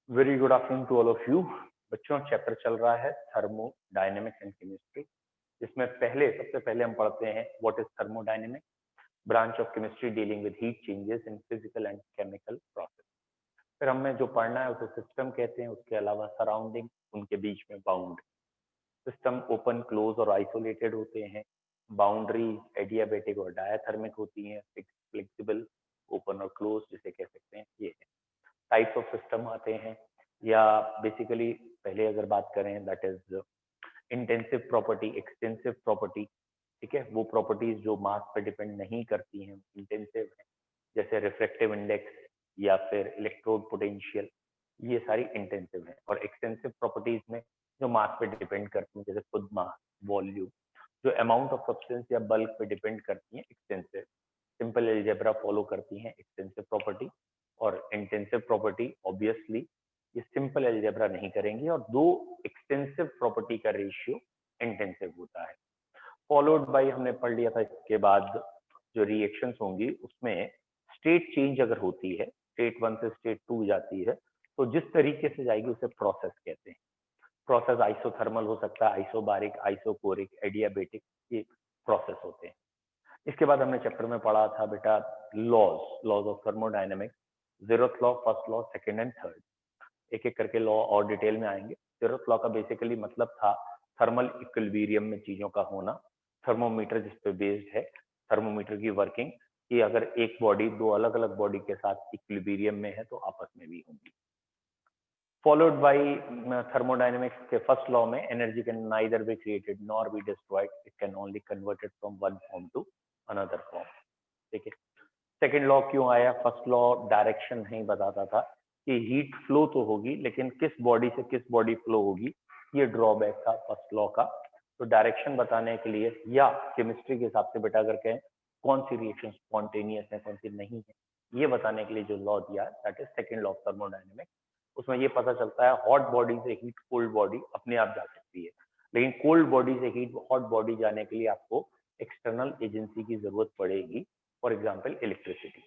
Very good afternoon to all of you. बच्चों, chapter चल रहा है थर्मोडायनेमिक्स एंड केमिस्ट्री। इसमें सबसे पहले हम पढ़ते हैं what is thermodynamics, branch of chemistry dealing with heat changes in physical and chemical process. फिर हमें जो पढ़ना है उसे सिस्टम कहते हैं। उसके अलावा सराउंडिंग, उनके बीच में बाउंड सिस्टम ओपन, क्लोज और आइसोलेटेड होते हैं। बाउंड्री एडियाबेटिक और डायाथर्मिक होती हैं। फिक्स, फ्लेक्सिबल, ओपन और क्लोज जिसे कह सकते हैं। ये है टाइप्स ऑफ सिस्टम आते हैं, या बेसिकली पहले अगर बात करें that is intensive property, extensive property. ठीक है, वो प्रॉपर्टीज जो मास पे डिपेंड नहीं करती हैं इंटेंसिव है, जैसे रिफ्रैक्टिव इंडेक्स या फिर इलेक्ट्रोड पोटेंशियल, ये सारी इंटेंसिव है। और एक्सटेंसिव प्रॉपर्टीज में जो मास पे डिपेंड करती हैं, जैसे खुद मास, वॉल्यूम, जो अमाउंट ऑफ सब्सटेंस या बल्क पे डिपेंड करती हैं, एक्सटेंसिव। सिंपल एल्जेब्रा फॉलो करती हैं एक्सटेंसिव प्रॉपर्टी। और इंटेंसिव प्रॉपर्टी ऑब्वियसली ये सिंपल एल्जेब्रा नहीं करेंगे, और दो एक्सटेंसिव प्रॉपर्टी का रेशियो इंटेंसिव होता है। फॉलोड बाय हमने पढ़ लिया था इसके बाद जो रिएक्शंस होंगी उसमें स्टेट चेंज अगर होती है, स्टेट वन से स्टेट टू जाती है, तो जिस तरीके से जाएगी उसे प्रोसेस कहते हैं। प्रोसेस आइसोथर्मल हो सकता है, आइसोबारिक, आइसोकोरिक, एडियाबेटिक, ये प्रोसेस होते हैं। इसके बाद हमने चैप्टर में पढ़ा था बेटा laws of thermodynamics, zeroth law, first law, second and third. एक एक करके लॉ और डिटेल में आएंगे। जीरोथ लॉ का बेसिकली मतलब था थर्मल इक्विलिब्रियम में चीजों का होना। थर्मोमीटर जिस पे बेस्ड है, थर्मोमीटर की वर्किंग, कि अगर एक बॉडी दो अलग अलग बॉडी के साथ इक्विलिब्रियम में है तो आपस में भी होंगी। फॉलोड बाय थर्मोडायनेमिक्स के फर्स्ट लॉ में energy can neither be created nor be destroyed, it can only converted from one form to another form. ठीक है, सेकेंड लॉ क्यों आया? फर्स्ट लॉ डायरेक्शन नहीं बताता था कि हीट फ्लो तो होगी, लेकिन किस बॉडी से किस बॉडी फ्लो होगी, ये ड्रॉबैक था फर्स्ट लॉ का। तो डायरेक्शन बताने के लिए, या केमिस्ट्री के हिसाब से बेटा अगर कहें कौन सी रिएक्शन स्पॉन्टेनियस है कौन सी नहीं है, ये बताने के लिए जो लॉ दिया that is second law of thermodynamics. उसमें ये पता चलता है हॉट बॉडी से हीट कोल्ड बॉडी अपने आप जा सकती है, लेकिन कोल्ड बॉडी से हीट हॉट बॉडी जाने के लिए आपको एक्सटर्नल एजेंसी की जरूरत पड़ेगी, फॉर एग्जाम्पल इलेक्ट्रिसिटी।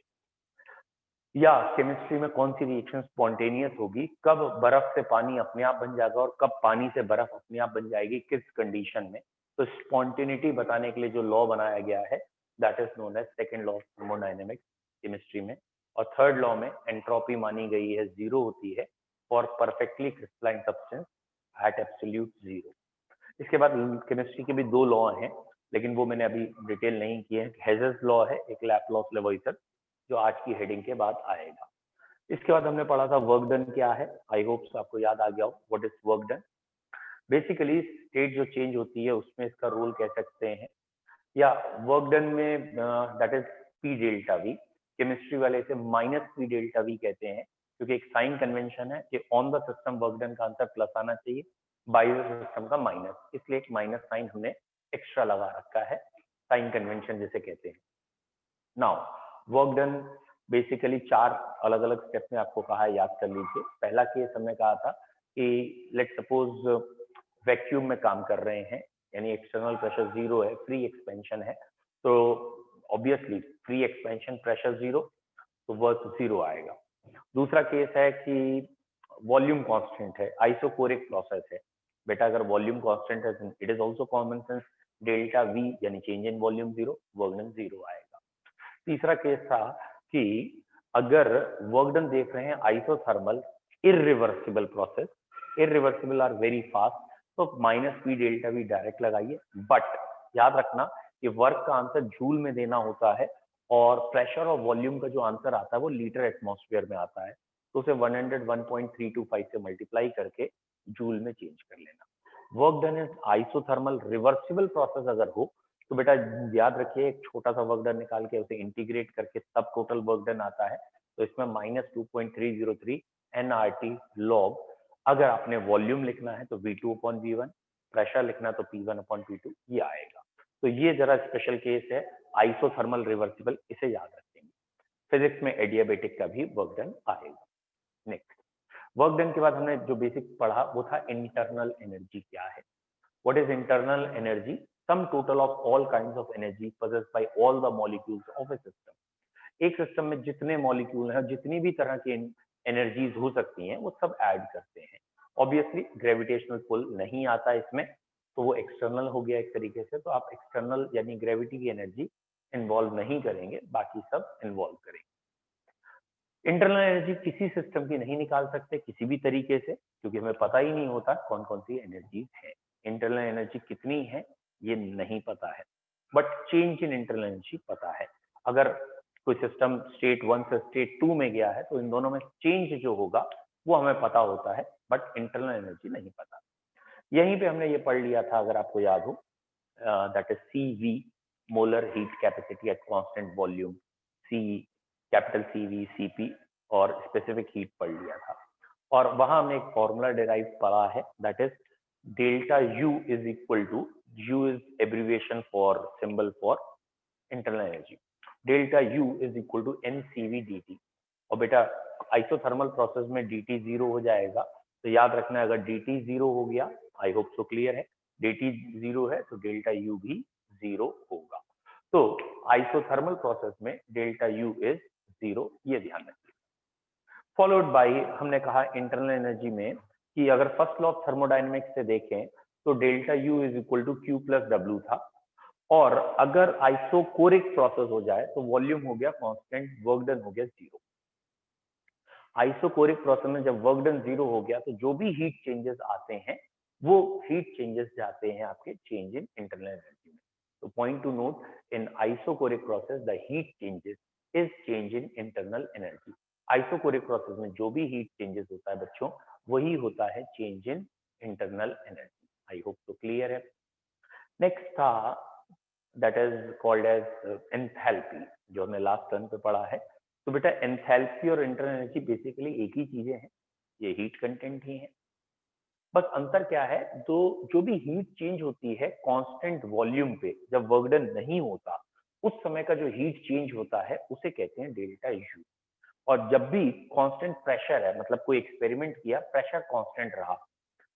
या केमिस्ट्री में कौन सी रिएक्शन स्पॉन्टेनियस होगी, कब बर्फ से पानी अपने आप बन जाएगा और कब पानी से बर्फ अपने आप बन जाएगी, किस कंडीशन में। तो स्पॉन्टेनिटी बताने के लिए जो लॉ बनाया गया है that is known as second law of thermodynamics chemistry में। और थर्ड लॉ में एंट्रोपी मानी गई है जीरो होती है for perfectly crystalline substance eight absolute zero. इसके बाद केमिस्ट्री के भी दो लॉ हैं, लेकिन वो मैंने अभी डिटेल नहीं किए हैं। हेजल्स लॉ है, एक लैपलॉस लेवोइजर, जो आज की हेडिंग के बाद आएगा। इसके बाद हमने पढ़ा था वर्क डन क्या है। आई होप आपको याद आ गया हो what is work done. Basically state जो चेंज होती है उसमें इसका रोल कह सकते हैं, या वर्क डन में that is P delta we. Chemistry वाले इसे माइनस पी डेल्टा वी कहते हैं, क्योंकि एक साइन कन्वेंशन है कि on the system work done का आंसर प्लस आना चाहिए, बाय द सिस्टम का माइनस, इसलिए एक माइनस साइन हमने एक्स्ट्रा लगा रखा है, साइन कन्वेंशन जिसे कहते हैं। नाउ वर्क डन बेसिकली चार अलग अलग स्टेप में आपको कहा है, याद कर लीजिए। पहला केस हमने कहा था कि लेट सपोज वैक्यूम में काम कर रहे हैं, यानी एक्सटर्नल प्रेशर जीरो है, फ्री एक्सपेंशन है, तो obviously free expansion pressure zero, तो वर्क जीरो आएगा। दूसरा केस है कि वॉल्यूम कांस्टेंट है, आइसोकोरिक प्रोसेस है। बेटा अगर वॉल्यूम कांस्टेंट है it is also common sense, delta V यानी change in volume zero, work done zero आएगा। तीसरा केस था कि अगर वर्क डन देख रहे हैं isothermal irreversible process, irreversible are very fast, तो minus P delta V direct लगाइए। बट याद रखना कि वर्क का आंसर जूल में देना होता है, और प्रेशर और वॉल्यूम का जो आंसर आता है वो लीटर एटमॉस्फेयर में आता है, तो उसे 101.325 से मल्टीप्लाई करके जूल में चेंज कर लेना। Work done is isothermal reversible process अगर हो तो बेटा याद रखिए एक छोटा सा वर्क डन निकाल के उसे इंटीग्रेट करके तब टोटल वर्क डन आता है। तो इसमें -2.303 nRT लॉग, अगर आपने वॉल्यूम लिखना है तो V2/V1, प्रेशर लिखना तो P1/P2, ये आएगा। तो ये जरा स्पेशल केस है आइसोथर्मल रिवर्सिबल, इसे याद रखेंगे। फिजिक्स में एडियाबेटिक का भी वर्क डन आएगा। नेक्स्ट, वर्क डन के बाद हमने जो बेसिक पढ़ा वो था इंटरनल एनर्जी क्या है। What is internal energy? Sum total of all kinds of energy possessed by all the molecules of a system. एक सिस्टम में जितने मॉलिक्यूल हैं, जितनी भी तरह की एनर्जीज हो सकती हैं वो सब ऐड करते हैं। ऑब्वियसली ग्रेविटेशनल पुल नहीं आता इसमें, तो वो एक्सटर्नल हो गया एक तरीके से, तो आप एक्सटर्नल यानी ग्रेविटी की एनर्जी इन्वॉल्व नहीं करेंगे, बाकी सब इन्वॉल्व करेंगे। इंटरनल एनर्जी किसी सिस्टम की नहीं निकाल सकते किसी भी तरीके से, क्योंकि हमें पता ही नहीं होता कौन कौन सी एनर्जी है। इंटरनल एनर्जी कितनी है ये नहीं पता है, but change in internal energy पता है। अगर कोई सिस्टम स्टेट 1 से स्टेट 2 में गया है तो इन दोनों में चेंज जो होगा वो हमें पता होता है, बट इंटरनल एनर्जी नहीं पता। यहीं पे हमने ये पढ़ लिया था, अगर आपको याद हो, that is CV, molar heat capacity at constant volume. C, capital CV, CP और स्पेसिफिक हीट पढ़ लिया था। और वहां हमने एक फॉर्मूला डिराइव पढ़ा है, that is delta U is equal to, U is abbreviation for symbol for internal energy, delta U is equal to NCV dt। और बेटा आइसोथर्मल प्रोसेस में dt 0 हो जाएगा, तो याद रखना अगर dt 0 हो गया, आई होप सो क्लियर है, dt 0 है तो डेल्टा U भी 0 होगा। तो आइसोथर्मल प्रोसेस में डेल्टा U इज 0, ये ध्यान रखिए। फॉलोड बाय, हमने कहा इंटरनल एनर्जी में कि अगर फर्स्ट लॉ ऑफ थर्मोडायनेमिक्स से देखें तो delta U is equal to Q plus W था, और अगर आइसोकोरिक प्रोसेस हो जाए तो वॉल्यूम हो गया कांस्टेंट, वर्क डन हो गया 0। आइसोकोरिक प्रोसेस में जब वर्क डन 0 हो गया तो जो भी हीट चेंजेस आते हैं वो हीट चेंजेस जाते हैं आपके चेंज इन इंटरनल एनर्जी में। तो point two note, in isochoric process the heat changes is change in internal energy. Isochoric process में जो भी हीट चेंजेस होता है बच्चों, वही होता है change in internal energy. I hope तो क्लियर है। नेक्स्ट था that is called as enthalpy, जो हमने लास्ट टर्न पे पढ़ा है। तो बेटा एंथैल्पी और इंटरनल एनर्जी बेसिकली एक ही चीजें हैं, ये हीट कंटेंट ही है। बस अंतर क्या है, तो जो भी हीट चेंज होती है कांस्टेंट वॉल्यूम पे, जब वर्क डन नहीं होता उस समय का जो हीट चेंज होता है उसे कहते हैं डेल्टा U। और जब भी कांस्टेंट प्रेशर है, मतलब कोई एक्सपेरिमेंट किया, प्रेशर कांस्टेंट रहा,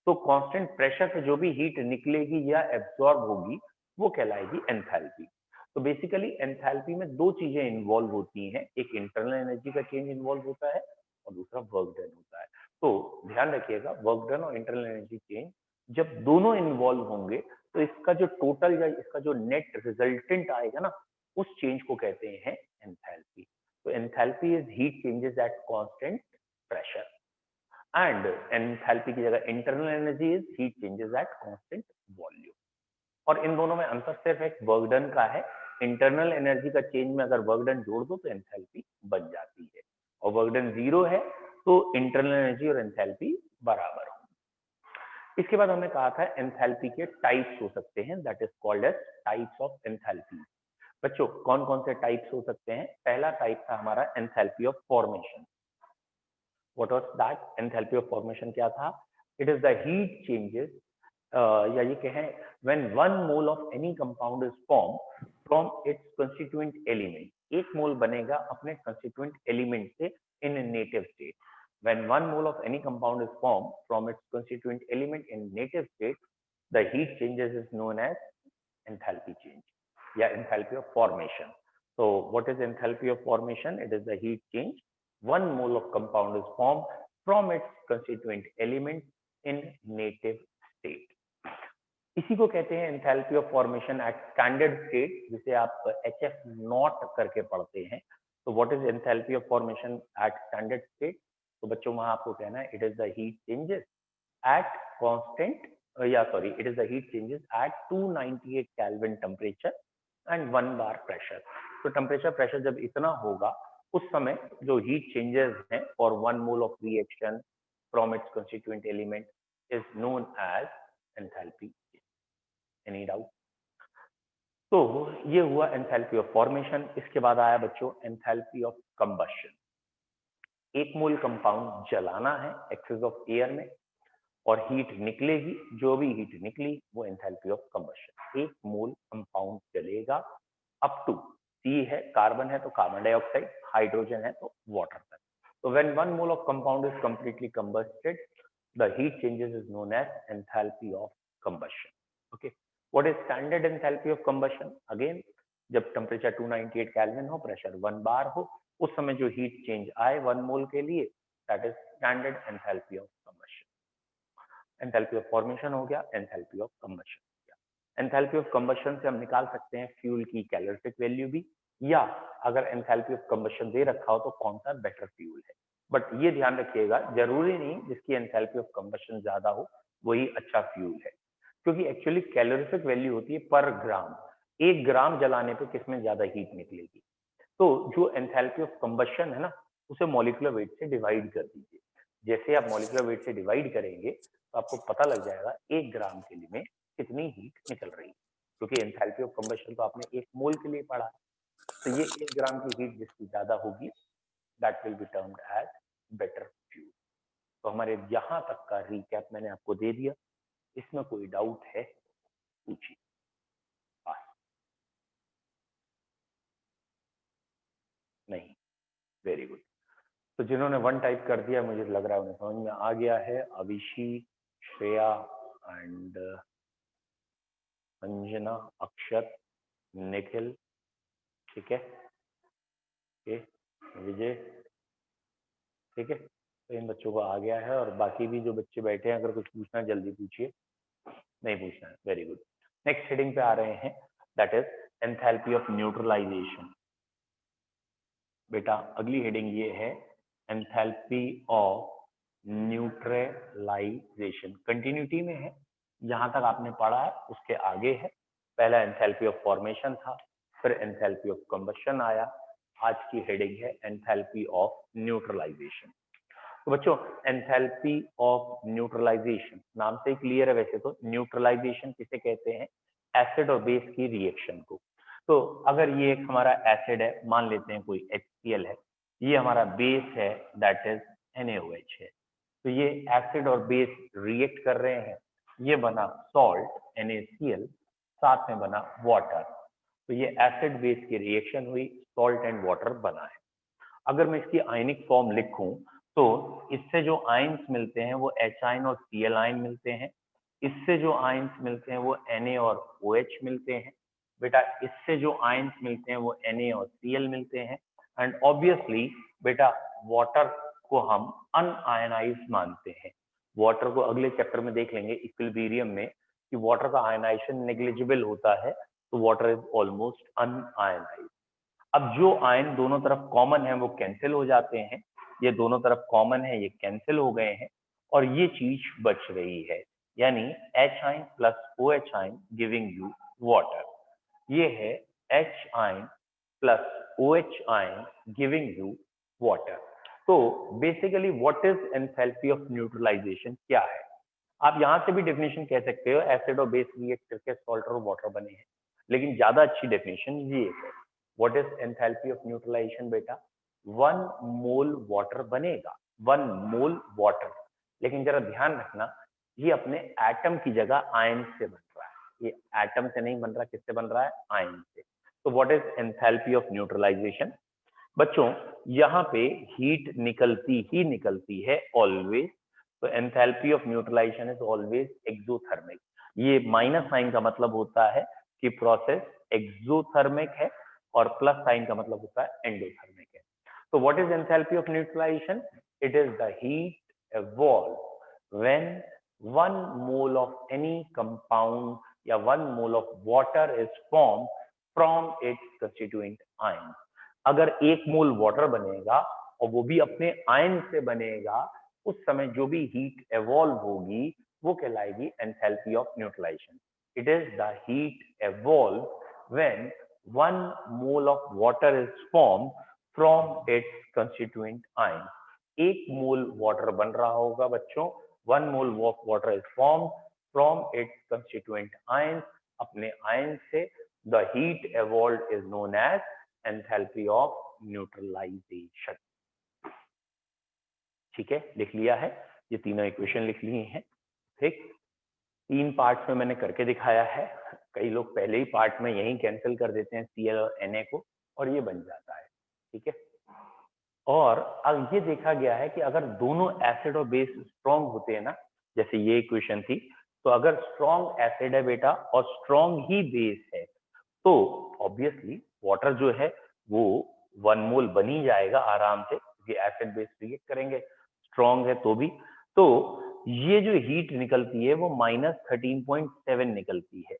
तो कांस्टेंट प्रेशर पे जो भी हीट निकलेगी या एब्जॉर्ब होगी वो कहलाएगी एंथैल्पी। तो बेसिकली एंथैल्पी में दो चीजें इन्वॉल्व होती हैं, एक इंटरनल एनर्जी का चेंज इन्वॉल्व होता है और दूसरा वर्क डन होता है। तो ध्यान रखिएगा, वर्क डन और इंटरनल एनर्जी चेंज जब दोनों इन्वॉल्व होंगे तो इसका जो टोटल या इसका जो नेट रिजल्टेंट आएगा ना, उस चेंज को कहते हैं एंथैल्पी। तो enthalpy is heat changes at constant pressure, and enthalpy की जगह internal energy is heat changes at constant volume. और इन दोनों में अंतर सिर्फ एक वर्क डन का है। इंटरनल एनर्जी का चेंज में अगर वर्क डन जोड़ दो तो एंथैल्पी बन जाती है, और वर्क डन 0 है तो इंटरनल एनर्जी और एंथैल्पी बराबर हो। इसके बाद हमने कहा था एंथैल्पी के टाइप्स हो सकते हैं, that is called as types of enthalpy. बच्चों कौन कौन से टाइप्स हो सकते हैं? पहला टाइप था हमारा enthalpy of formation. What was that? Enthalpy of formation क्या था? It is the heat changes, या ये कहें when one mole of any compound is formed from its constituent element, एक मोल बनेगा अपने constituent element से in a native state. When one mole of any compound is formed from its constituent element in native state, the heat changes is known as enthalpy change या enthalpy of formation. So what is enthalpy of formation? It is the heat change one mole of compound is formed from its constituent element in native state. इसी को कहते हैं enthalpy of formation at standard state, जिसे आप HF naught करके पढ़ते हैं। तो what is enthalpy of formation at standard state? तो बच्चों वहां आपको कहना है it is the heat changes at constant, या sorry, it is the heat changes at 298 kelvin temperature and 1 bar pressure. तो टेम्परेचर प्रेशर जब इतना होगा उस समय जो हीट चेंजेस हैं for 1 mole of reaction from its constituent element is known as enthalpy. Any doubt? तो ये हुआ एंथैल्पी ऑफ फॉर्मेशन। इसके बाद आया बच्चों एंथैल्पी ऑफ कंबशन। एक मोल कंपाउंड जलाना है एक्सेस ऑफ एयर में और हीट निकलेगी, जो भी हीट निकली वो एंथैल्पी ऑफ कंबशन। एक मोल कंपाउंड जलेगा अप टू, सी है कार्बन है तो कार्बन डाइऑक्साइड, हाइड्रोजन है तो वाटर तक। तो when one mole of compound is completely combusted, the heat changes is known as enthalpy of combustion. Okay, what is standard enthalpy of combustion? Again, जब temperature 298 kelvin हो, pressure 1 bar हो, उस समय जो हीट चेंज आए 1 मोल के लिए, that is standard enthalpy of combustion. Enthalpy of formation हो गया, एंथैल्पी ऑफ कंबशन हो गया। एंथैल्पी ऑफ कंबशन से हम निकाल सकते हैं फ्यूल की कैलोरीफिक वैल्यू भी, या अगर एंथैल्पी ऑफ कंबशन दे रखा हो तो कौन सा बेटर फ्यूल है। बट ये ध्यान रखिएगा, जरूरी नहीं जिसकी एंथैल्पी ऑफ कंबशन ज्यादा हो वही अच्छा फ्यूल है, क्योंकि एक्चुअली कैलोरीफिक वैल्यू होती है पर ग्राम। 1 ग्राम जलाने पे किसमें ज्यादा हीट निकलेगी। तो जो एंथैल्पी ऑफ कंबशन है ना, उसे मॉलिक्यूलर वेट से डिवाइड कर दीजिए। जैसे आप मॉलिक्यूलर वेट से डिवाइड करेंगे तो आपको पता लग जाएगा 1 ग्राम के लिए में कितनी हीट निकल रही है, क्योंकि एंथैल्पी ऑफ कंबशन तो आपने 1 मोल के लिए पढ़ा है। तो ये 1 ग्राम की हीट जिसकी ज्यादा होगी that will be termed as better fuel. तो हमारे यहाँ तक का रिकैप मैंने आपको दे दिया। इसमें कोई डाउट है पूछिए। नहीं, वेरी गुड। तो जिन्होंने 1 टाइप कर दिया मुझे लग रहा है उन्हें समझ में आ गया है। अभिषी, श्रेया एंड अंजना, अक्षत, निखिल, ठीक है, विजय, ठीक है। तो इन बच्चों को आ गया है, और बाकी भी जो बच्चे बैठे हैं अगर कुछ पूछना है जल्दी पूछिए, नहीं पूछना है, वेरी गुड। नेक्स्ट हेडिंग पे आ रहे हैं, that is enthalpy of neutralisation. बेटा अगली हेडिंग ये है एंथैल्पी ऑफ न्यूट्रलाइजेशन। कंटिन्यूटी में है, जहां तक आपने पढ़ा है उसके आगे है। पहला एंथैल्पी ऑफ फॉर्मेशन था, फिर एंथैल्पी ऑफ कंबशन आया। आज की हेडिंग है एंथैल्पी ऑफ न्यूट्रलाइजेशन। तो बच्चों एंथैल्पी ऑफ न्यूट्रलाइजेशन नाम से ही क्लियर है। वैसे तो न्यूट्रलाइजेशन किसे कहते हैं, एसिड और बेस की रिएक्शन को। तो अगर ये एक हमारा एसिड है, मान लेते हैं कोई HCl है, ये हमारा बेस है दैट इज NaOH है। तो ये एसिड और बेस रिएक्ट कर रहे हैं, ये बना सॉल्ट NaCl, साथ में बना वाटर। तो ये एसिड बेस की रिएक्शन हुई, सॉल्ट एंड वाटर बना है। अगर मैं इसकी आयनिक फॉर्म लिखूं तो इससे जो आयंस मिलते हैं वो H आयन और Cl आयन मिलते हैं। इससे जो आयंस मिलते हैं वो Na और OH मिलते हैं। बेटा इससे जो आयंस मिलते हैं वो Na और Cl मिलते हैं। एंड ऑब्वियसली बेटा वाटर को हम अनआयनाइज्ड मानते हैं। वाटर को अगले चैप्टर में देख लेंगे इक्विलिब्रियम में कि वाटर का आयनाइजेशन नेग्लिजिबल होता है, तो वाटर इज ऑलमोस्ट अनआयनाइज्ड। अब जो आयन दोनों तरफ कॉमन है वो कैंसिल हो जाते हैं, ये दोनों तरफ कॉमन है ये कैंसिल हो गए हैं, और ये चीज बच रही है, यानी H ion plus OH ion giving you water. ये है H ion plus OH ion giving you water. तो basically what is enthalpy of neutralization क्या है। आप यहां से भी डेफिनेशन कह सकते हो, एसिड और बेस रिएक्ट करके सॉल्ट और वाटर बने हैं, लेकिन ज्यादा अच्छी डेफिनेशन ये है। What is enthalpy of neutralisation बेटा, 1 मोल वाटर बनेगा, 1 मोल वाटर। लेकिन जरा ध्यान रखना, ये अपने एटम की जगह आयन से बन रहा है, ये एटम से नहीं बन रहा, किससे बन रहा है, आयन से। तो what is enthalpy of neutralisation. बच्चों यहाँ पे हीट निकलती ही निकलती है ऑलवेज। तो enthalpy of neutralisation is always exothermic. ये माइनस साइन का मतलब होता है कि प्रोसेस एक्सोथर्मिक है, और प्लस साइन का मतलब होता है एंडोथर्मिक है। तो what is enthalpy of neutralisation, it is the heat evolve when 1 mole of any compound या 1 mole of water is formed from its constituent ions। अगर 1 मोल वाटर बनेगा और वो भी अपने आयन से बनेगा, उस समय जो भी हीट एवॉल्व होगी वो कहलाएगी enthalpy of neutralisation. It is the heat evolve when 1 mole of water is form from its constituent ion. 1 mole water बन रहा होगा बच्चों, 1 mole of water is form from its constituent ion, अपने ion से। The heat evolve is known as enthalpy of neutralization. ठीक है, लिख लिया है, ये तीनों इक्वेशन लिख लिए हैं। ठीक, 3 पार्ट्स में मैंने करके दिखाया है। कई लोग पहले ही पार्ट में यही कैंसिल कर देते हैं Cl और Na को, और ये बन जाता है। ठीक है, और अब ये देखा गया है कि अगर दोनों एसिड और बेस स्ट्रॉन्ग होते हैं ना, जैसे ये इक्वेशन थी, तो अगर स्ट्रॉन्ग एसिड है बेटा और स्ट्रॉन्ग ही बेस है, तो ऑब्वियसली वाटर जो है वो 1 मोल बन ही जाएगा आराम से, क्योंकि एसिड बेस रिएक्ट करेंगे। स्ट्रॉन्ग है तो भी, तो ये जो हीट निकलती है वो -13.7 निकलती है।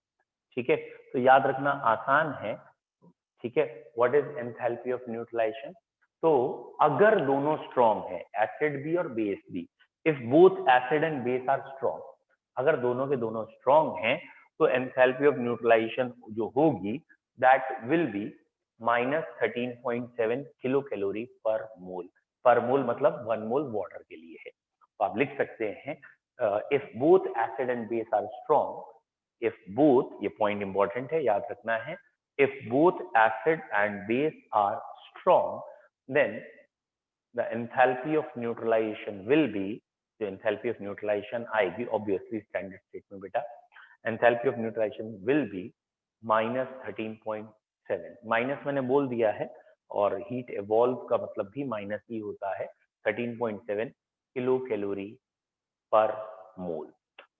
ठीक है, तो याद रखना आसान है। ठीक है, what is enthalpy of neutralisation? तो अगर दोनों स्ट्रॉन्ग है, एसिड भी और बेस भी, if both acid and base are strong, अगर दोनों के दोनों स्ट्रॉन्ग हैं, तो एंथैल्पी ऑफ न्यूट्रलाइजेशन जो होगी that will B -13.7 kilo calorie पर मोल। पर मोल मतलब 1 मोल वाटर के लिए है। तो आप लिख सकते हैं if both acid and base are strong, if both, ये पॉइंट इंपॉर्टेंट है, याद रखना है, if both acid and base are strong, then the enthalpy of neutralization will be, जो enthalpy of neutralization आएगी obviously standard state में बेटा, enthalpy of neutralization will be -13.7। Minus मैंने बोल दिया है और हीट एवॉल्व का मतलब भी माइनस ही होता है, 13.7 किलो कैलोरी पर मोल।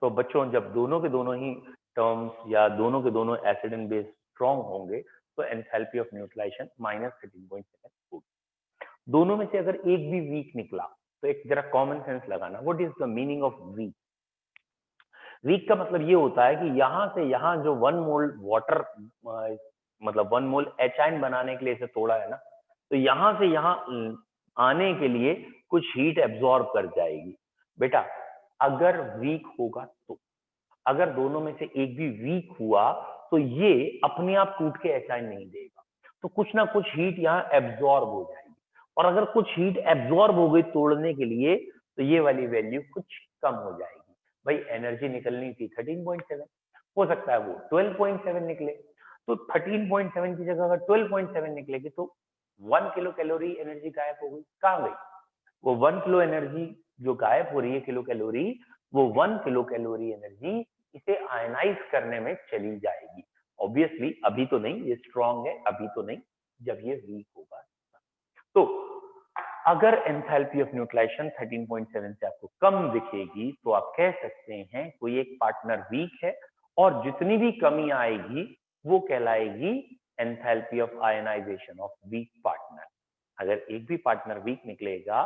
तो बच्चों जब दोनों के दोनों ही टर्म्स या दोनों के दोनों एसिड एंड बेस स्ट्रॉन्ग होंगे तो एंथैल्पी ऑफ न्यूट्रलाइजेशन -13.7 होगी। दोनों में से अगर एक भी वीक निकला तो एक जरा कॉमन सेंस लगाना, what is the meaning of weak? Weak का मतलब ये होता है कि यहां से यहां जो 1 मोल वाटर, मतलब 1 मोल एचाइन बनाने के लिए इसे तोड़ा है ना, तो यहां से यहां आने के लिए कुछ हीट एब्जॉर्ब कर जाएगी। बेटा अगर वीक होगा तो, अगर दोनों में से एक भी वीक हुआ तो ये अपने आप टूट के एचाइन नहीं देगा, तो कुछ ना कुछ हीट यहाँ एब्जॉर्ब हो जाएगी, और अगर कुछ हीट एब्जॉर्ब हो गई तोड़ने के लिए तो ये वाली वैल्यू कुछ कम हो जाएगी। भाई एनर्जी निकलनी थी 13.7, हो सकता है वो 12.7 निकले, तो 13.7 की जगह अगर 12.7 निकलेगी तो 1 किलो कैलोरी एनर्जी गायब हो गई। कहाँ गई वो 1 किलो एनर्जी जो गायब हो रही है, किलो कैलोरी, वो 1 किलो कैलोरी एनर्जी इसे आयनाइज करने में चली जाएगी। ऑब्वियसली अभी तो नहीं, ये स्ट्रॉन्ग है, अभी तो नहीं, जब ये वीक होगा। तो अगर एंथैल्पी ऑफ न्यूट्रलाइजेशन 13.7 से आपको कम दिखेगी तो आप कह सकते हैं कोई एक पार्टनर वीक है, और जितनी भी कमी आएगी वो कहलाएगी enthalpy of ionization of weak partner. अगर एक भी पार्टनर वीक निकलेगा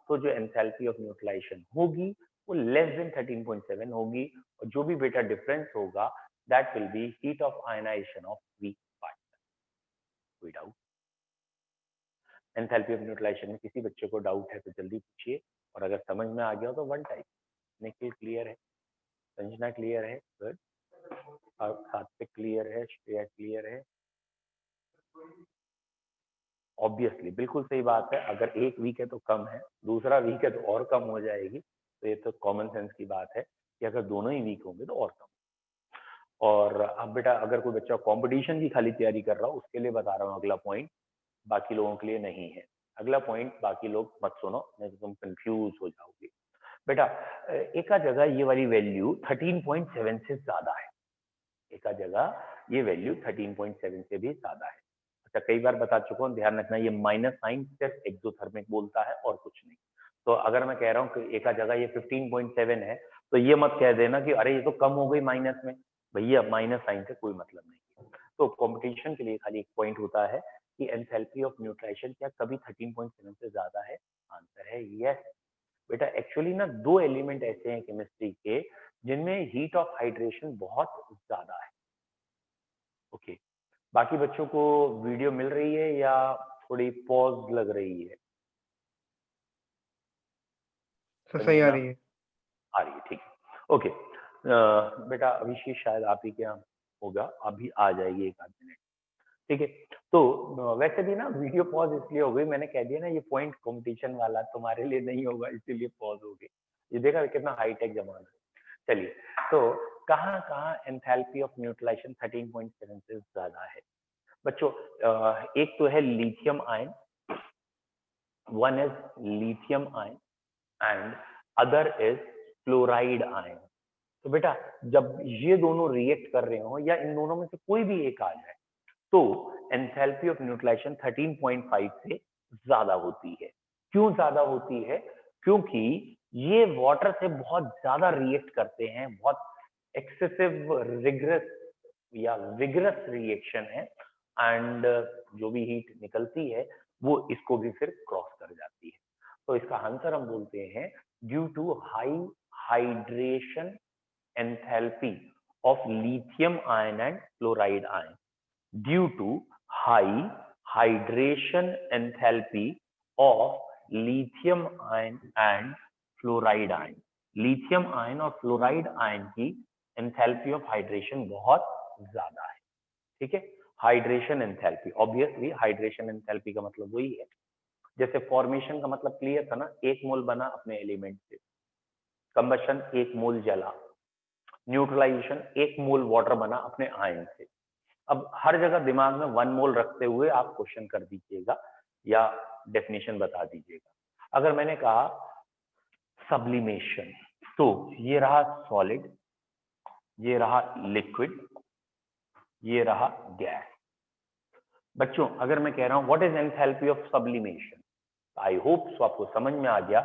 तो जो एंथैल्पी ऑफ न्यूट्रलाइजेशन होगी वो लेस देन 13.7 होगी, और जो भी बेटा डिफरेंस होगा that will be heat of ionization of weak partner. कोई डाउट? एंथैल्पी ऑफ न्यूट्रलाइजेशन में किसी बच्चे को डाउट है तो जल्दी पूछिए, और अगर समझ में आ गया हो तो वन टाइप। निखिल क्लियर है, संजना क्लियर है, गुड, और सात्विक क्लियर है, श्रेया क्लियर है। ऑब्वियसली बिल्कुल सही बात है, अगर एक वीक है तो कम है, दूसरा वीक है तो और कम हो जाएगी, तो ये तो कॉमन सेंस की बात है कि अगर दोनों ही वीक होंगे तो और कम। और अब बेटा अगर कोई बच्चा कंपटीशन की खाली तैयारी कर रहा हो उसके लिए बता रहा हूँ अगला पॉइंट, बाकी लोगों के लिए नहीं है। अगला पॉइंट बाकी लोग मत सुनो, नहीं तो तुम कंफ्यूज हो जाओगे। बेटा एक जगह ये वाली वैल्यू 13.7 से ज्यादा है, एक जगह ये वैल्यू 13.7 से भी ज्यादा है। अच्छा कई बार बता चुका हूँ, ध्यान रखना, ये माइनस साइन सिर्फ एक्सोथर्मिक बोलता है और कुछ नहीं। तो अगर मैं कह रहा हूँ कि एक जगह ये 15.7 है तो ये मत कह देना कि अरे ये तो कम हो गई माइनस में, भैया माइनस साइन से कोई मतलब नहीं। तो कॉम्पिटिशन के लिए खाली एक पॉइंट होता है कि एंथैल्पी ऑफ न्यूट्रलाइजेशन क्या कभी 13.7 से ज्यादा है? आंसर है यस। बेटा एक्चुअली ना दो एलिमेंट ऐसे हैं केमिस्ट्री के जिनमें हीट ऑफ हाइड्रेशन बहुत ज्यादा है। ओके, बाकी बच्चों को वीडियो मिल रही है या थोड़ी पॉज लग रही है? सही आ रही है। आ रही है, ठीक है, ओके। बेटा अभिषेक शायद आप ही के यहाँ होगा, अभी आ जाएगी एक आध मिनट, ठीक है। तो वैसे भी ना वीडियो पॉज इसलिए हो गई, मैंने कह दिया ना ये पॉइंट कंपटीशन वाला तुम्हारे लिए नहीं होगा, इसीलिए पॉज हो गई। ये देखा कितना हाईटेक जमाना है। चलिए, तो कहाँ कहाँ एंथैल्पी ऑफ न्यूट्रलाइजेशन 13.7 से ज्यादा है बच्चों? एक तो है lithium ion, one is lithium ion and other is chloride ion. तो बेटा जब ये दोनों रिएक्ट कर रहे हो या इन दोनों में से कोई भी एक आ जाए तो एंथैल्पी ऑफ न्यूट्रलाइजेशन 13.5 से ज्यादा होती है। क्यों ज्यादा होती है? क्योंकि ये वाटर से बहुत ज्यादा रिएक्ट करते हैं, बहुत एक्सेसिव रिग्रेस या विग्रस रिएक्शन है, एंड जो भी हीट निकलती है वो इसको भी फिर क्रॉस कर जाती है। तो इसका आंसर हम बोलते हैं due to high hydration enthalpy of lithium ion and fluoride ion, due to high hydration enthalpy of lithium ion and fluoride ion. Lithium ion और फ्लोराइड आयन की एंथैल्पी ऑफ हाइड्रेशन बहुत ज्यादा है, ठीक है। Hydration enthalpy, obviously hydration enthalpy का मतलब वही है, जैसे फॉर्मेशन का मतलब क्लियर था ना, 1 मोल बना अपने एलिमेंट से, कंबशन 1 मोल जला, न्यूट्रलाइजेशन 1 मोल वाटर बना अपने आयन से। अब हर जगह दिमाग में 1 मोल रखते हुए आप क्वेश्चन कर दीजिएगा या डेफिनेशन बता दीजिएगा। अगर मैंने कहा सब्लिमेशन, तो ये रहा सॉलिड, ये रहा लिक्विड, ये रहा गैस। बच्चों अगर मैं कह रहा हूं what is enthalpy of sublimation, I hope सो आपको समझ में आ गया।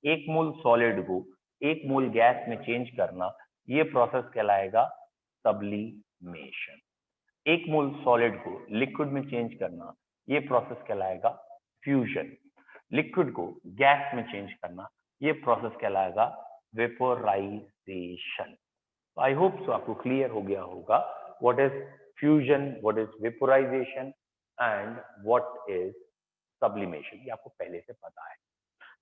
1 मोल सॉलिड को 1 मोल गैस में चेंज करना, ये प्रोसेस कहलाएगा सब्लिमेशन। 1 मोल सॉलिड को लिक्विड में चेंज करना, ये प्रोसेस कहलाएगा फ्यूजन। लिक्विड को गैस में चेंज करना, ये प्रोसेस कहलाएगा वेपोराइजेशन। आई होप सो आपको क्लियर हो गया होगा what is fusion, what is vaporisation and what is sublimation, ये आपको पहले से पता है।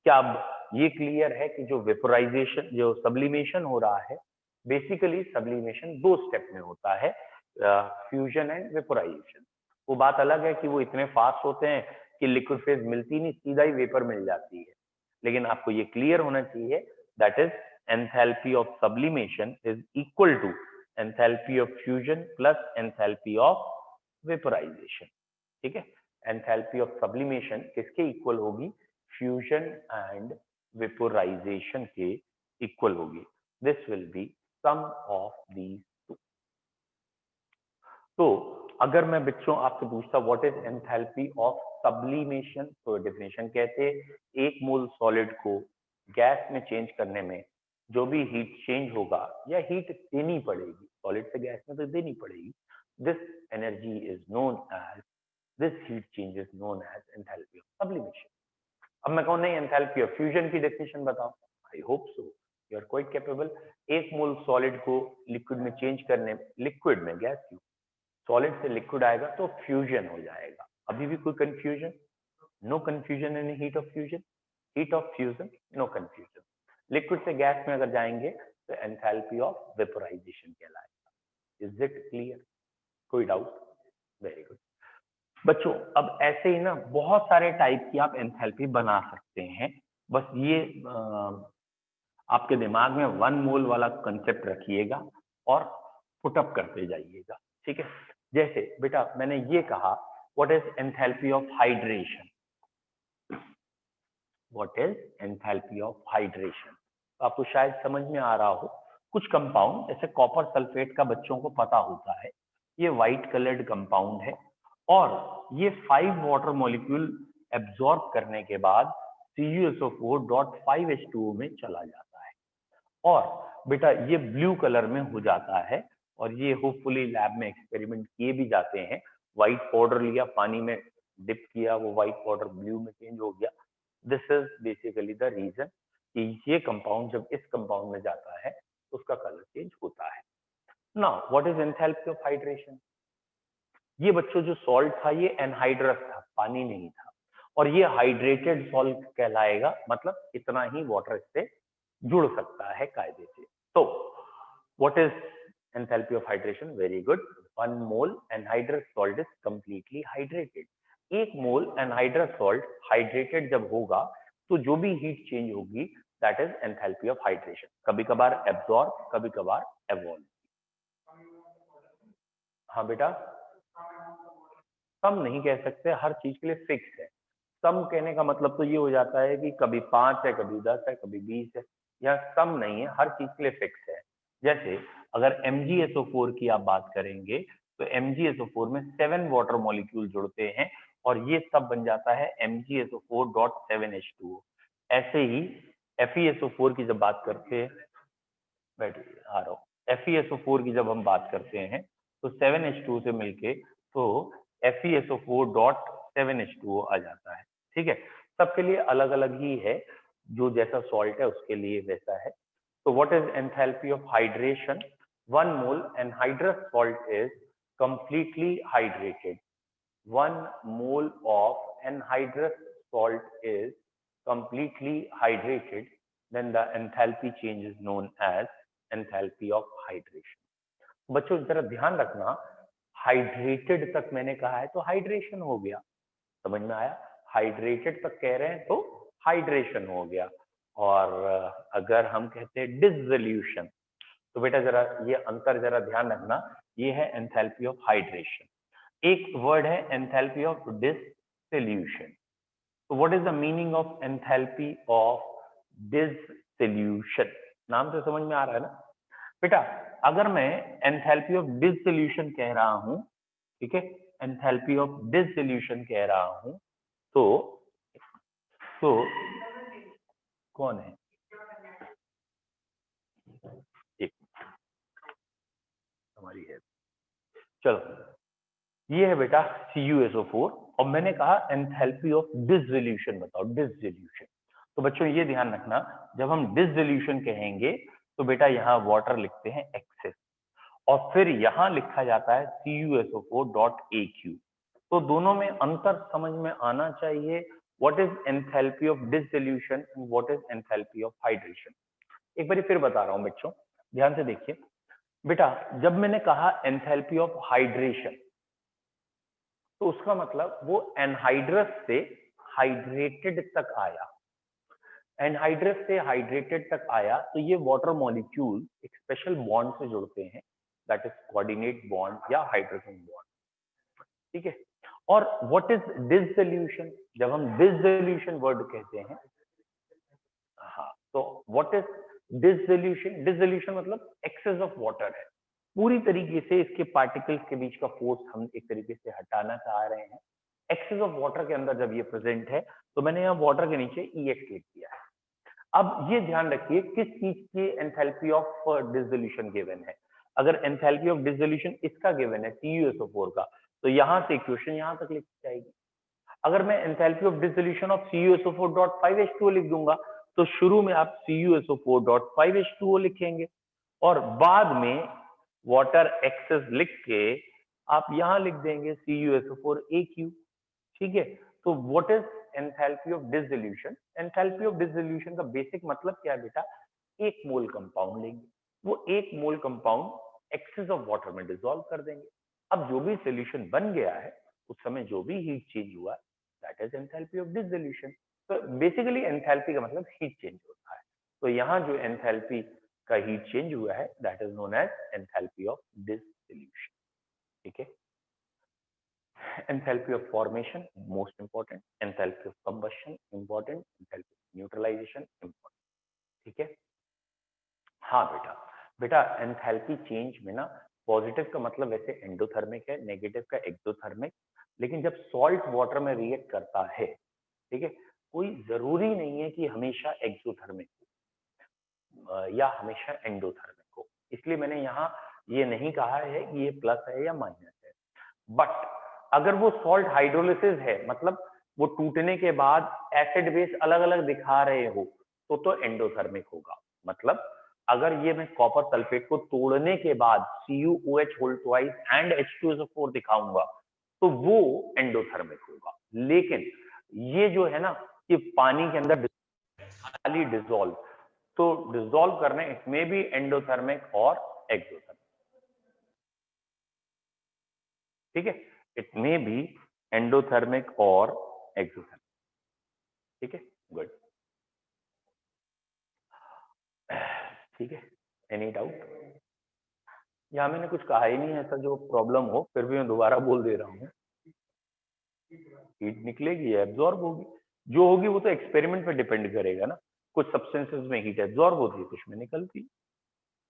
क्या अब ये क्लियर है कि जो वेपोराइजेशन, जो सब्लिमेशन हो रहा है, बेसिकली सब्लिमेशन 2 स्टेप में होता है, फ्यूजन एंड वेपोराइजेशन। वो बात अलग है कि वो इतने फास्ट होते हैं कि लिक्विड फेज मिलती नहीं, सीधा ही वेपर मिल जाती है, लेकिन आपको ये क्लियर होना चाहिए that is enthalpy of sublimation is equal to enthalpy of fusion plus enthalpy of vaporisation, ठीक है। एंथैल्पी ऑफ सब्लिमेशन किसके इक्वल होगी, फ्यूजन एंड वेपोराइजेशन के इक्वल होगी। This will be sum of these two. तो अगर मैं बच्चों आपसे पूछता what is enthalpy of sublimation, तो डेफिनेशन कहते हैं 1 मोल सॉलिड को गैस में चेंज करने में जो भी हीट चेंज होगा या हीट देनी पड़ेगी, सॉलिड से गैस में तो देनी पड़ेगी, this energy is known as, this heat change is known as enthalpy of sublimation. अब मैं कहूँ नहीं एंथैल्पी ऑफ फ्यूजन की डेफिनेशन बताओ, I hope so you are quite capable. 1 mole solid को लिक्विड में चेंज करने, लिक्विड में, गैस क्यों, सॉलिड से लिक्विड आएगा तो फ्यूजन हो जाएगा। अभी भी कोई confusion? No confusion in heat of fusion, heat of fusion no confusion. Liquid से गैस में अगर जाएंगे तो एंथैल्पी ऑफ वेपोराइजेशन कहलाएगा। Is it clear? कोई डाउट? वेरी गुड बच्चों। अब ऐसे ही ना बहुत सारे टाइप की आप एंथैल्पी बना सकते हैं, बस ये आपके दिमाग में 1 मोल वाला कंसेप्ट रखिएगा और पुटअप करते जाइएगा, ठीक है। जैसे बेटा मैंने ये कहा what is enthalpy of hydration, what is enthalpy of hydration, तो आपको शायद समझ में आ रहा हो। कुछ कंपाउंड जैसे कॉपर सल्फेट का बच्चों को पता होता है, ये व्हाइट कलर्ड कंपाउंड है और ये 5 वाटर मॉलिक्यूल एब्जॉर्ब करने के बाद CuSO4.5H2O में चला जाता है और बेटा ये ब्लू कलर में हो जाता है और ये होपफुली लैब में एक्सपेरिमेंट किए भी जाते हैं। व्हाइट पाउडर लिया, पानी में डिप किया, वो व्हाइट पाउडर ब्लू में चेंज हो गया। This is basically the reason कि ये कंपाउंड जब इस कंपाउंड में जाता है तो उसका कलर चेंज होता है। Now what is enthalpy of hydration, ये बच्चों जो सॉल्ट था ये एनहाइड्रस था, पानी नहीं था, और ये हाइड्रेटेड सॉल्ट कहलाएगा, मतलब इतना ही वाटर इससे जुड़ सकता है कायदे से। तो what is enthalpy of hydration, very good, 1 mole anhydrous salt is completely hydrated. 1 mole anhydrous salt hydrated जब होगा तो जो भी हीट चेंज होगी that is enthalpy of hydration. कभी कभार एब्जॉर्ब, कभी कभार एवॉल्व। हाँ बेटा, कम नहीं कह सकते, हर चीज के लिए फिक्स है। सम कहने का मतलब तो ये हो जाता है कि कभी 5 है, कभी 10 है, कभी 20 है, या सम नहीं है, हर चीज के लिए फिक्स है। जैसे अगर MgSO4 की आप बात करेंगे तो MgSO4 में 7 वाटर मॉलिक्यूल जुड़ते हैं और ये सब बन जाता है MgSO4.7H2O। ऐसे ही FeSO4 की जब बात करते हैं, बैठ आ रहा हूँ, FeSO4 की जब हम बात करते हैं तो 7H2O से मिलके तो FeSO4.7H2O आ जाता है, ठीक है। सबके लिए अलग अलग ही है, जो जैसा सॉल्ट है उसके लिए वैसा है। तो what is enthalpy of hydration? 1 mole anhydrous salt is completely hydrated. 1 mole of anhydrous salt is completely hydrated, then the enthalpy change is known as enthalpy of hydration. बच्चों जरा ध्यान रखना, हाइड्रेटेड तक मैंने कहा है तो हाइड्रेशन हो गया, समझ में आया? हाइड्रेटेड तक कह रहे हैं तो हाइड्रेशन हो गया। और अगर हम कहते हैं डिसोल्यूशन, तो बेटा जरा ये अंतर जरा ध्यान रखना, ये है एंथैल्पी ऑफ हाइड्रेशन। एक वर्ड है एंथैल्पी ऑफ डिसोल्यूशन। तो what is the meaning of enthalpy of dissolution? नाम से समझ में आ रहा है ना बेटा? अगर मैं एंथैल्पी ऑफ डिसोल्यूशन कह रहा हूं, ठीक है, एंथैल्पी ऑफ डिसोल्यूशन कह रहा हूं, तो कौन है? एक हमारी है, चलो ये है बेटा CuSO4, और मैंने कहा एंथैल्पी ऑफ डिसोल्यूशन बताओ, डिसोल्यूशन। तो बच्चों ये ध्यान रखना, जब हम डिसोल्यूशन कहेंगे तो बेटा यहाँ वाटर लिखते हैं एक्सेस, और फिर यहाँ लिखा जाता है CuSO4.aq। तो दोनों में अंतर समझ में आना चाहिए। What is enthalpy of dissolution and what is enthalpy of hydration? एक बार फिर बता रहा हूं बच्चों, ध्यान से देखिए बेटा। जब मैंने कहा एंथैल्पी ऑफ हाइड्रेशन, तो उसका मतलब वो एनहाइड्रस से हाइड्रेटेड तक आया। एनहाइड्रस से हाइड्रेटेड तक आया तो ये वाटर मॉलिक्यूल एक स्पेशल बॉन्ड से जुड़ते हैं, दैट इज कोऑर्डिनेट बॉन्ड या हाइड्रोजन बॉन्ड, ठीक है। और व्हाट इज डिसोल्यूशन? जब हम डिसोल्यूशन वर्ड कहते हैं, हाँ, तो व्हाट इज डिसोल्यूशन? डिसोल्यूशन मतलब एक्सेस ऑफ वाटर है, पूरी तरीके से इसके पार्टिकल्स के बीच का फोर्स हम एक तरीके से हटाना चाह रहे हैं। एक्सेस ऑफ वाटर के अंदर जब ये प्रेजेंट है, तो मैंने यहाँ वाटर के नीचे EX लिख दिया है। अब ये ध्यान रखिए किस चीज की एंथैल्पी ऑफ डिसोल्यूशन गिवन है। अगर एंथैल्पी ऑफ डिसोल्यूशन इसका गिवन है CuSO4 का, तो यहाँ से इक्वेशन यहाँ तक लिखी जाएगी। अगर मैं enthalpy of dissolution of CuSO4.5H2O लिख दूंगा, तो शुरू में आप CuSO4.5H2O लिखेंगे, और बाद में वाटर एक्सेस लिख के आप यहां लिख देंगे CuSO4aq, ठीक है। तो what is enthalpy of dissolution? Enthalpy of dissolution का बेसिक मतलब क्या है बेटा? एक मोल कंपाउंड लेंगे, वो एक मोल कंपाउंड एक्सेस ऑफ वाटर में डिसॉल्व कर देंगे। अब जो भी सोल्यूशन बन गया है, उस समय जो भी हीट चेंज हुआ, that is enthalpy of dissolution. तो बेसिकली एंथैल्पी का मतलब हीट चेंज होता है। तो यहाँ जो एंथैल्पी का हीट चेंज हुआ है, that is known as enthalpy of dissolution, ठीक है। enthalpy of formation most important, enthalpy of combustion important, enthalpy of neutralization important, ठीक है। हाँ बेटा, बेटा एंथैल्पी चेंज में ना पॉजिटिव का मतलब वैसे एंडोथर्मिक है, नेगेटिव का एक्सोथर्मिक, लेकिन जब सॉल्ट वाटर में रिएक्ट करता है, ठीक है, कोई जरूरी नहीं है कि हमेशा एक्सोथर्मिक या हमेशा एंडोथर्मिक हो। इसलिए मैंने यहाँ ये नहीं कहा है कि ये प्लस है या माइनस है। बट अगर वो सॉल्ट हाइड्रोलिसिस है, मतलब वो टूटने के बाद एसिड बेस अलग अलग दिखा रहे हो, तो एंडोथर्मिक होगा। मतलब अगर ये मैं कॉपर सल्फेट को तोड़ने के बाद CuOH whole twice and H2SO4 दिखाऊंगा, तो वो एंडोथर्मिक होगा। लेकिन ये जो है ना, कि पानी के अंदर खाली डिसॉल्व, तो डिसॉल्व करने इसमें भी एंडोथर्मिक और एक्सोथर्मिक, ठीक है। इट मे बी एंडोथर्मिक और एक्सोथर्मिक, ठीक है, गुड, ठीक है। Any doubt? यहाँ मैंने कुछ कहा ही नहीं है ऐसा जो प्रॉब्लम हो, फिर भी मैं दोबारा बोल दे रहा हूँ। हीट निकलेगी, एब्जॉर्ब होगी, जो होगी वो तो एक्सपेरिमेंट पे डिपेंड करेगा ना। कुछ सब्सटेंसेस में हीट एब्जॉर्ब होती है, कुछ में निकलती है,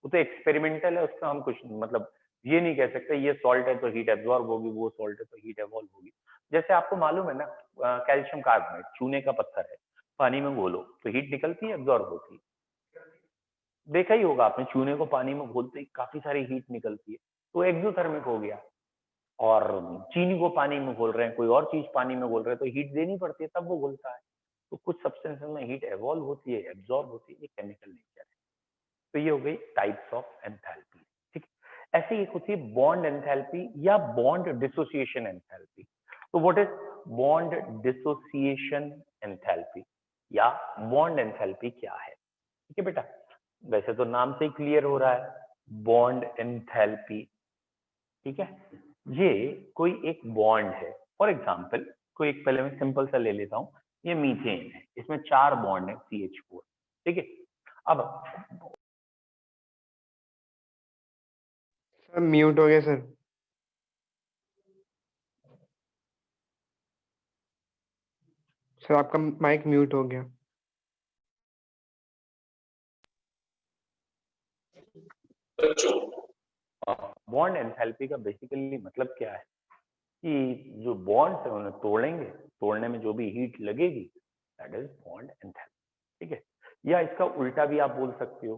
वो तो एक्सपेरिमेंटल है, उसका हम कुछ मतलब ये नहीं कह सकते ये सॉल्ट है तो हीट एब्जॉर्ब होगी, वो सॉल्ट है तो हीट एवॉल्व होगी। जैसे आपको मालूम है ना, कैल्शियम कार्बोनेट चूने का पत्थर है, पानी में घोलो तो हीट निकलती है, एब्जॉर्ब होती है। देखा ही होगा आपने, चूने को पानी में घोलते ही काफी सारी हीट निकलती है, तो एक्सोथर्मिक हो गया। और चीनी को पानी में घोल रहे हैं, कोई और चीज पानी में घोल रहे हैं, तो हीट देनी पड़ती है, तब वो घुलता है। तो कुछ सब्सटेंसेस में हीट एवॉल्व होती है, एब्जॉर्ब होती है, ये केमिकल नेचर है। तो ये हो गई टाइप्स ऑफ एंथैल्पी। ठीक है, ऐसे एक होती है बॉन्ड एंथैल्पी या बॉन्ड डिसोसिएशन एंथैल्पी। तो what is bond dissociation enthalpy या बॉन्ड एंथैल्पी क्या है? ठीक है बेटा, वैसे तो नाम से ही क्लियर हो रहा है, बॉन्ड एंथैल्पी। ठीक है, ये कोई एक बॉन्ड है। फॉर एग्जाम्पल कोई एक, पहले मैं सिंपल सा ले लेता हूँ, ये मीथेन है, इसमें 4 बॉन्ड है CH4। ठीक है, अब सर म्यूट हो गया सर। सर आपका माइक म्यूट हो गया। बॉन्ड एंथैल्पी का बेसिकली मतलब क्या है कि जो बॉन्ड्स है उन्हें तोड़ेंगे, तोड़ने में जो भी हीट लगेगी दैट इज बॉन्ड एंथैल्पी। ठीक है, या इसका उल्टा भी आप बोल सकते हो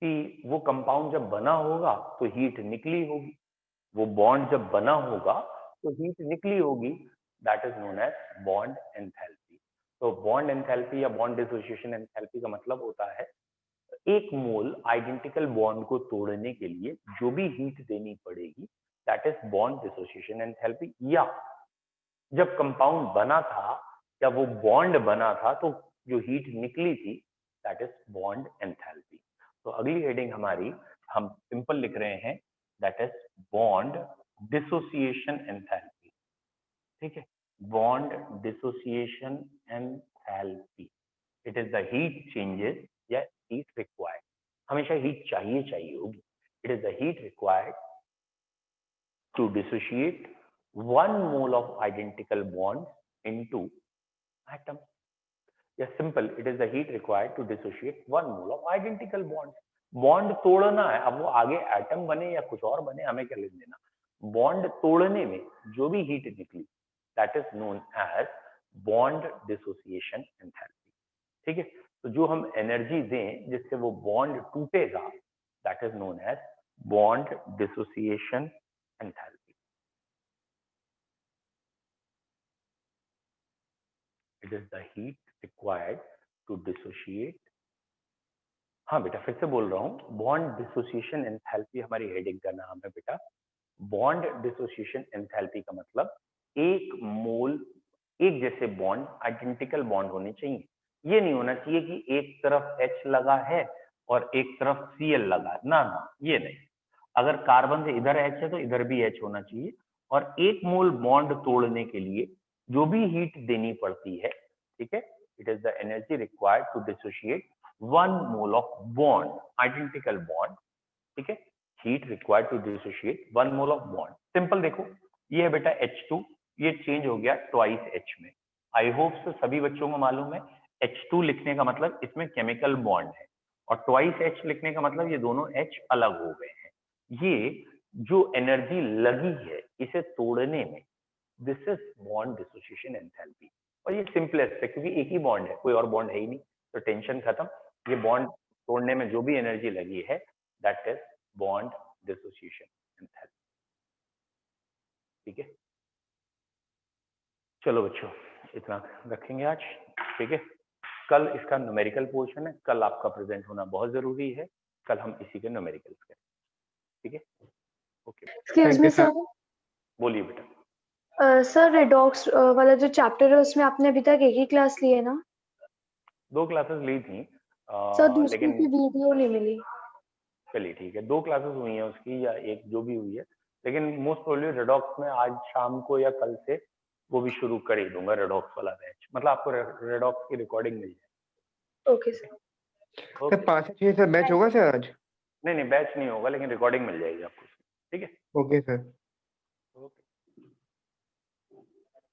कि वो कंपाउंड जब बना होगा तो हीट निकली होगी, वो बॉन्ड जब बना होगा तो हीट निकली होगी, that is known as bond enthalpy. तो बॉन्ड एंथैल्पी या बॉन्ड डिसोसिएशन एंथैल्पी का मतलब होता है एक मोल आइडेंटिकल बॉन्ड को तोड़ने के लिए जो भी हीट देनी पड़ेगी that is bond dissociation enthalpy. या जब कंपाउंड बना था या वो बॉन्ड बना था तो जो हीट निकली थी दैट इज बॉन्ड एंथैल्पी। तो अगली हेडिंग हमारी, हम सिंपल लिख रहे हैं, that is bond dissociation enthalpy. ठीक है, bond dissociation enthalpy, it is the heat changes या हीट रिक्वायर्ड। हमेशा हीट चाहिए होगी। It is the heat required to dissociate one mole of identical bonds into atom. Yeah, simple, it is the heat required to dissociate one mole of identical bonds. Bond तोड़ना है, अब वो आगे atom बने या कुछ और बने हमें क्या लेना देना, बॉन्ड तोड़ने में जो भी हीट निकली that is known as bond dissociation enthalpy. ठीक है, तो जो हम एनर्जी दें जिससे वो बॉन्ड टूटेगा that is known as bond dissociation enthalpy. It is the heat required to dissociate। हाँ बेटा, फिर से बोल रहा हूँ, बॉन्ड डिसोसिएशन एंथैल्पी हमारी हेडिंग का नाम है बेटा। बॉन्ड डिसोसिएशन एंथैल्पी का मतलब एक मोल, एक जैसे बॉन्ड, आइडेंटिकल बॉन्ड होने चाहिए। ये नहीं होना चाहिए कि एक तरफ H लगा है और एक तरफ Cl लगा है, ना ना, ये नहीं। अगर कार्बन से इधर H है तो इधर भी H होना चाहिए। और एक मोल बॉन्ड तोड़ने के लिए जो भी हीट देनी पड़ती है, ठीक है, it is the energy required to dissociate one mole of bond, identical bond. ठीक है, heat required to dissociate one mole of bond. Simple देखो, ये है बेटा H2, ये चेंज हो गया ट्वाइस H में। आई होप से सभी बच्चों को मालूम है H2 लिखने का मतलब इसमें केमिकल बॉन्ड है, और ट्वाइस H लिखने का मतलब ये दोनों H अलग हो गए हैं। ये जो एनर्जी लगी है इसे तोड़ने में, this is bond dissociation enthalpy. और ये सिंपलेस्ट है क्योंकि एक ही बॉन्ड है, कोई और बॉन्ड है ही नहीं, तो टेंशन खत्म। ये बॉन्ड तोड़ने में जो भी एनर्जी लगी है that is bond dissociation enthalpy. ठीक है, चलो बच्चों इतना रखेंगे आज। ठीक है, कल इसका न्यूमेरिकल पोर्शन है, कल आपका प्रेजेंट होना बहुत जरूरी है, कल हम इसी के न्यूमेरिकल्स करें। ठीक है, ओके। Excuse me sir. बोलिए बेटा। सर रेडॉक्स वाला जो चैप्टर है उसमें आपने अभी तक एक ही क्लास ली है ना? 2 क्लासेस ली थी सर दूसरी लेकिन की वीडियो नहीं मिली। चलिए ठीक है, 2 क्लासेस हुई हैं उसकी या एक जो भी हुई है, लेकिन मोस्ट प्रोबेबली रेडॉक्स में आज शाम को या कल से वो भी शुरू कर ही दूंगा, रेडॉक्स वाला बैच। मतलब आपको रेडॉक्स की रिकॉर्डिंग मिल जाए। Okay sir. सर 5 से 6 सर बैच होगा सर आज? नहीं बैच नहीं होगा, लेकिन रिकॉर्डिंग मिल जाएगी आपको। ठीक है, ओके सर।